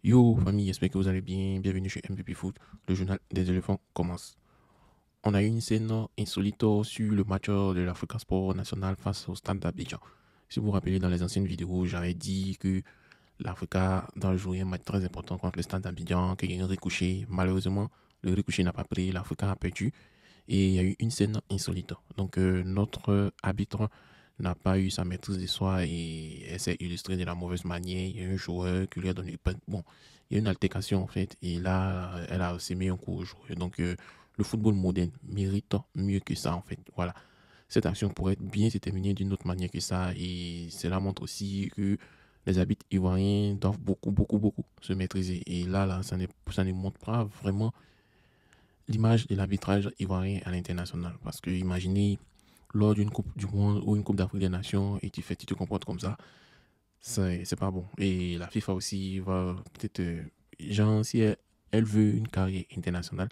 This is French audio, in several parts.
Yo famille, j'espère que vous allez bien. Bienvenue chez MVP Foot. Le journal des éléphants commence. On a eu une scène insolite sur le match de l'Africa Sport National face au Stade d'Abidjan. Si vous vous rappelez, dans les anciennes vidéos, j'avais dit que l'Africa doit jouer un match très important contre le Stade d'Abidjan, qu'il y a un ricochet. Malheureusement, le ricochet n'a pas pris, l'Africa a perdu et il y a eu une scène insolite. Donc notre arbitre n'a pas eu sa maîtrise de soi et elle s'est illustrée de la mauvaise manière. Il y a un joueur qui lui a donné... Bon, il y a une altercation en fait et là, elle a sémé un coup au joueur. Donc le football moderne mérite mieux que ça en fait. Voilà. Cette action pourrait bien se terminer d'une autre manière que ça et cela montre aussi que les arbitres ivoiriens doivent beaucoup se maîtriser. Et là ça ne montre pas vraiment l'image de l'arbitrage ivoirien à l'international. Parce que imaginez, lors d'une Coupe du Monde ou une Coupe d'Afrique des Nations, et tu te comportes comme ça, c'est pas bon. Et la FIFA aussi va peut-être, genre, si elle veut une carrière internationale,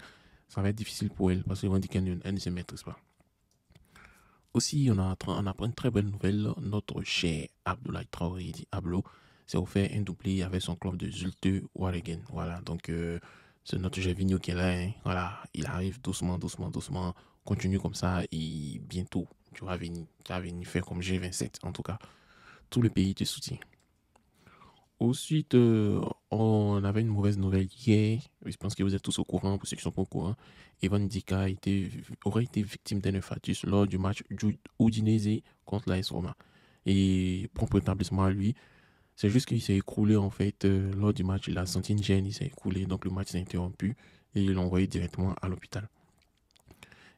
ça va être difficile pour elle parce qu'ils vont dire qu'elle ne se maîtrise pas. Aussi, on apprend une très belle nouvelle. Notre cher Abdoulaye Traoré, dit Ablo, s'est offert un doublé avec son club de Zulte Waregem. Voilà, donc c'est notre Gervinho qui est là. Hein. Voilà, il arrive doucement. Continue comme ça et bientôt, tu vas venir faire comme G27. En tout cas, tout le pays te soutient. Ensuite, on avait une mauvaise nouvelle hier. Je pense que vous êtes tous au courant, pour ceux qui sont pas au courant. Evan Dika aurait été victime d'un infarctus lors du match Udinese contre l'AS Roma. Et prompt rétablissement à lui. C'est juste qu'il s'est écroulé en fait lors du match. Il a senti une gêne, il s'est écroulé. Donc le match s'est interrompu et ils l'ont envoyé directement à l'hôpital.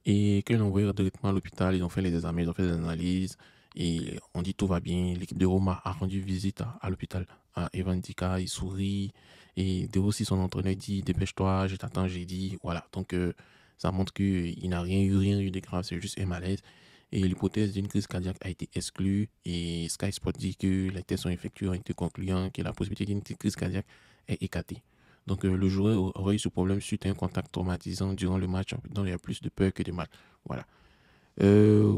Et quand ils l'ont envoyé directement à l'hôpital, ils ont fait les examens, ils ont fait des analyses. Et on dit tout va bien. L'équipe de Roma a rendu visite à l'hôpital. À Evan Dika, il sourit. Et de aussi son entraîneur dit dépêche-toi, je t'attends, j'ai dit. Voilà. Donc ça montre qu'il n'a rien eu de grave, c'est juste un malaise. Et l'hypothèse d'une crise cardiaque a été exclue. Et Sky Sport dit que les tests sont effectués, ont été concluants, que la possibilité d'une crise cardiaque est écartée. Donc le joueur aurait eu ce problème suite à un contact traumatisant durant le match, dont il y a plus de peur que de mal. Voilà.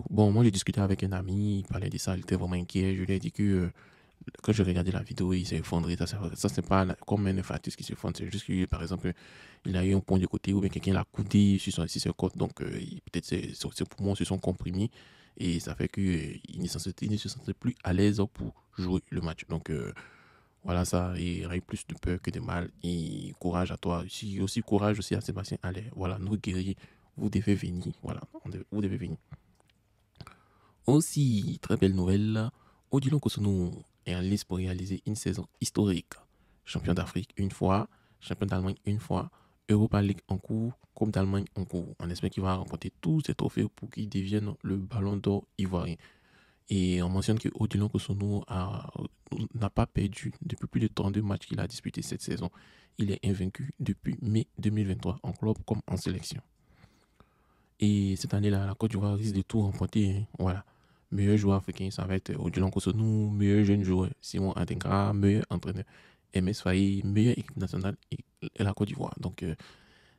Bon, moi j'ai discuté avec un ami, il parlait de ça, il était vraiment inquiet. Je lui ai dit que quand je regardais la vidéo, il s'est effondré. Ça c'est pas comme un infarctus qui s'effondre, c'est juste que par exemple, il a eu un point de côté ou bien quelqu'un l'a coudé sur ses côtes. Donc peut-être ses poumons se sont comprimés et ça fait qu'il il ne se sentait plus à l'aise pour jouer le match. Donc voilà, ça, il y aurait plus de peur que de mal. Et courage à toi. Aussi courage aussi à Sébastien Allais. Voilà, nous guerriers, vous devez venir. Voilà, vous devez venir. Aussi, très belle nouvelle, Odilon Kosonou est en liste pour réaliser une saison historique. Champion d'Afrique une fois, champion d'Allemagne une fois, Europa League en cours, Coupe d'Allemagne en cours. On espère qu'il va remporter tous ces trophées pour qu'il devienne le ballon d'or ivoirien. Et on mentionne que Odilon Kosonou n'a pas perdu depuis plus de 32 matchs qu'il a disputé cette saison. Il est invaincu depuis mai 2023 en club comme en sélection. Et cette année-là, la Côte d'Ivoire risque de tout remporter. Hein. Voilà. Meilleur joueur africain, ça va être Odilon Kosonou. Meilleur jeune joueur, Simon Adengra. Meilleur entraîneur, MS Faye. Meilleure équipe nationale et la Côte d'Ivoire. Donc,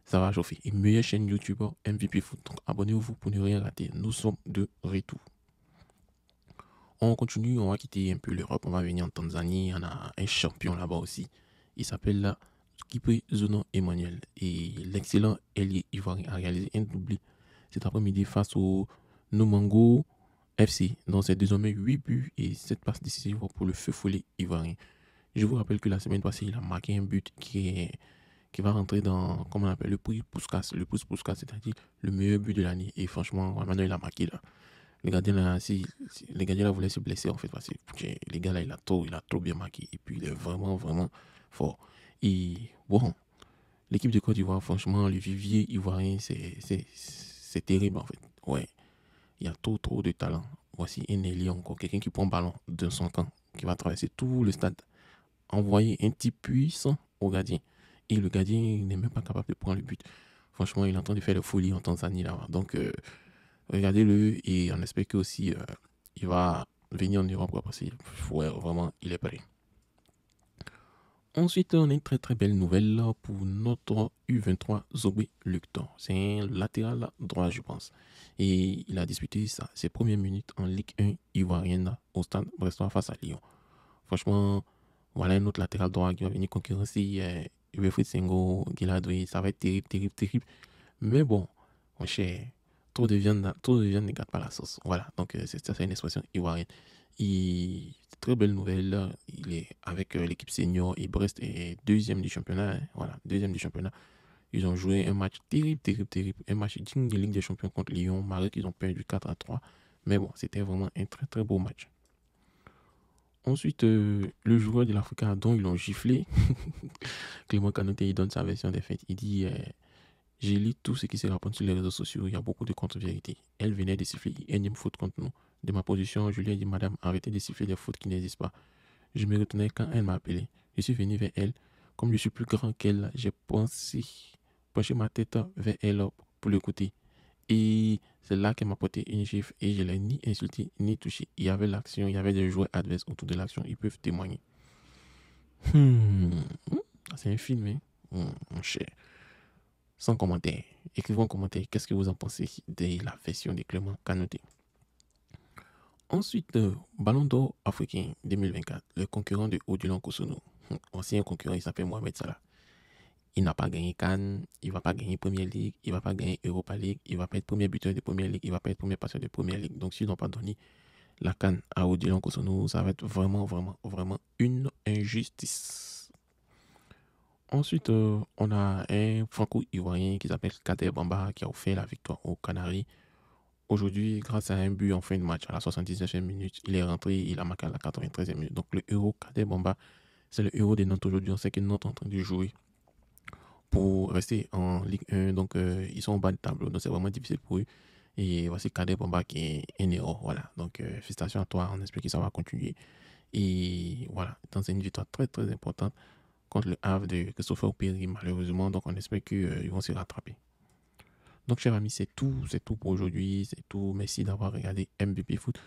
ça va chauffer. Et meilleure chaîne YouTube MVP Foot. Donc, abonnez-vous pour ne rien rater. Nous sommes de retour. On continue, on va quitter un peu l'Europe, on va venir en Tanzanie, on a un champion là-bas aussi. Il s'appelle là Kipé Zono Emmanuel. Et l'excellent ailier ivoirien a réalisé un doublé cet après-midi face au Nomango FC. Donc c'est désormais 8 buts et 7 passes décisives pour le feu follet ivoirien. Je vous rappelle que la semaine passée, il a marqué un but qui va rentrer dans, comment on appelle, le prix Puskas. Le prix Puskas, c'est-à-dire le meilleur but de l'année. Et franchement, maintenant il a marqué là. Le gardien là, le gardien là voulait se blesser en fait parce que les gars là, il a trop bien marqué et puis il est vraiment fort. Et bon, l'équipe de Côte d'Ivoire, franchement, le vivier ivoirien, c'est terrible en fait. Ouais, il y a trop de talent. Voici un ailier encore, quelqu'un qui prend le ballon de son camp, qui va traverser tout le stade, envoyer un petit puissant au gardien. Et le gardien n'est même pas capable de prendre le but. Franchement, il est en train de faire de folie en Tanzanie là. Donc, regardez-le et on espère que aussi il va venir en Europe parce que ouais, vraiment il est prêt. Ensuite, on a une très belle nouvelle pour notre U23 Zobé Lucton. C'est un latéral droit, je pense. Et il a disputé ses premières minutes en Ligue 1 ivoirienne au stade brestois face à Lyon. Franchement, voilà un autre latéral droit qui va venir concurrencer Wilfried Senghor, Guiladoué. Ça va être terrible, terrible, terrible. Mais bon, mon cher, trop de viande ne gâte pas la sauce. Voilà, donc c'est une expression ivoirienne. Très belle nouvelle, là. Il est avec l'équipe senior et Brest est deuxième du championnat. Hein. Voilà, deuxième du championnat. Ils ont joué un match terrible, terrible, terrible. Un match digne de Ligue des Champions contre Lyon, malgré qu'ils ont perdu 4-3. Mais bon, c'était vraiment un très, très beau match. Ensuite, le joueur de l'Africa dont ils l'ont giflé, Clément Kanoté, il donne sa version des faits. Il dit j'ai lu tout ce qui se rapporte sur les réseaux sociaux. Il y a beaucoup de contre-vérités. Elle venait de siffler une énième faute contre nous. De ma position, je lui ai dit madame, arrêtez de siffler des fautes qui n'existent pas. Je me retenais quand elle m'a appelé. Je suis venu vers elle. Comme je suis plus grand qu'elle, j'ai penché ma tête vers elle pour l'écouter. Et c'est là qu'elle m'a porté une gifle et je l'ai ni insulté ni touché. Il y avait l'action, il y avait des joueurs adverses autour de l'action. Ils peuvent témoigner. C'est un film, hein? Mon cher. Sans commentaire. Écrivez en commentaire qu'est-ce que vous en pensez de la version de Clément Kanoté. Ensuite, Ballon d'Or africain 2024, le concurrent de Odilon Kosono. Ancien concurrent, il s'appelle Mohamed Salah. Il n'a pas gagné Cannes, il ne va pas gagner Premier League, il ne va pas gagner Europa League, il ne va pas être premier buteur de Premier League, il ne va pas être premier passeur de Premier League. Donc, s'ils n'ont pas donné la Cannes à Odilon Kosono, ça va être vraiment, vraiment, vraiment une injustice. Ensuite, on a un franco-ivoirien qui s'appelle Kader Bamba qui a offert la victoire aux Canaries. Aujourd'hui, grâce à un but en fin de match à la 79e minute, il est rentré, il a marqué à la 93e minute. Donc le héros Kader Bamba, c'est le héros de Nantes aujourd'hui. On sait que Nantes est en train de jouer pour rester en Ligue 1. Donc ils sont au bas de tableau, donc c'est vraiment difficile pour eux. Et voici Kader Bamba qui est un héros. Voilà, donc félicitations à toi, on espère que ça va continuer. Et voilà, c'est une victoire très très importante contre le Havre de Christopher Péry, malheureusement. Donc on espère qu'ils vont se rattraper. Donc, chers amis, c'est tout pour aujourd'hui, c'est tout. Merci d'avoir regardé MVP Foot.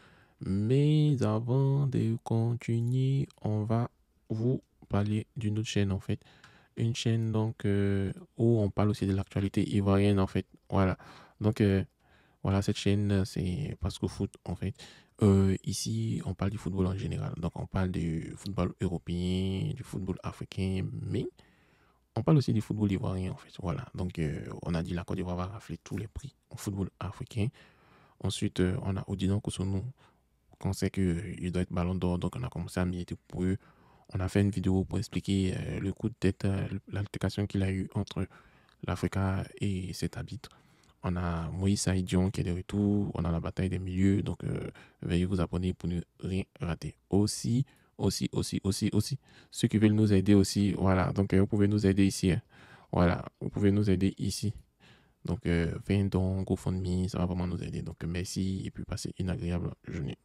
Mais avant de continuer, on va vous parler d'une autre chaîne, en fait. Une chaîne, donc, où on parle aussi de l'actualité ivoirienne, en fait. Voilà. Donc, voilà, cette chaîne, c'est Pasco Foot, en fait. Ici, on parle du football en général. Donc, on parle du football européen, du football africain, mais on parle aussi du football ivoirien, en fait. Voilà. Donc, on a dit la Côte d'Ivoire va rafler tous les prix en football africain. Ensuite, on a Odilon Kosono, qu'on sait qu'il doit être ballon d'or. Donc, on a commencé à militer pour eux. On a fait une vidéo pour expliquer le coup de tête, l'altercation qu'il a eu entre l'Africa et cet arbitre. On a Moïse Saïdion qui est de retour. On a la bataille des milieux. Donc, veuillez vous abonner pour ne rien rater. Aussi, ceux qui veulent nous aider aussi, voilà. Donc, vous pouvez nous aider ici. Hein. Voilà, vous pouvez nous aider ici. Donc, faites un don, GoFundMe, ça va vraiment nous aider. Donc, merci et puis passez une agréable journée.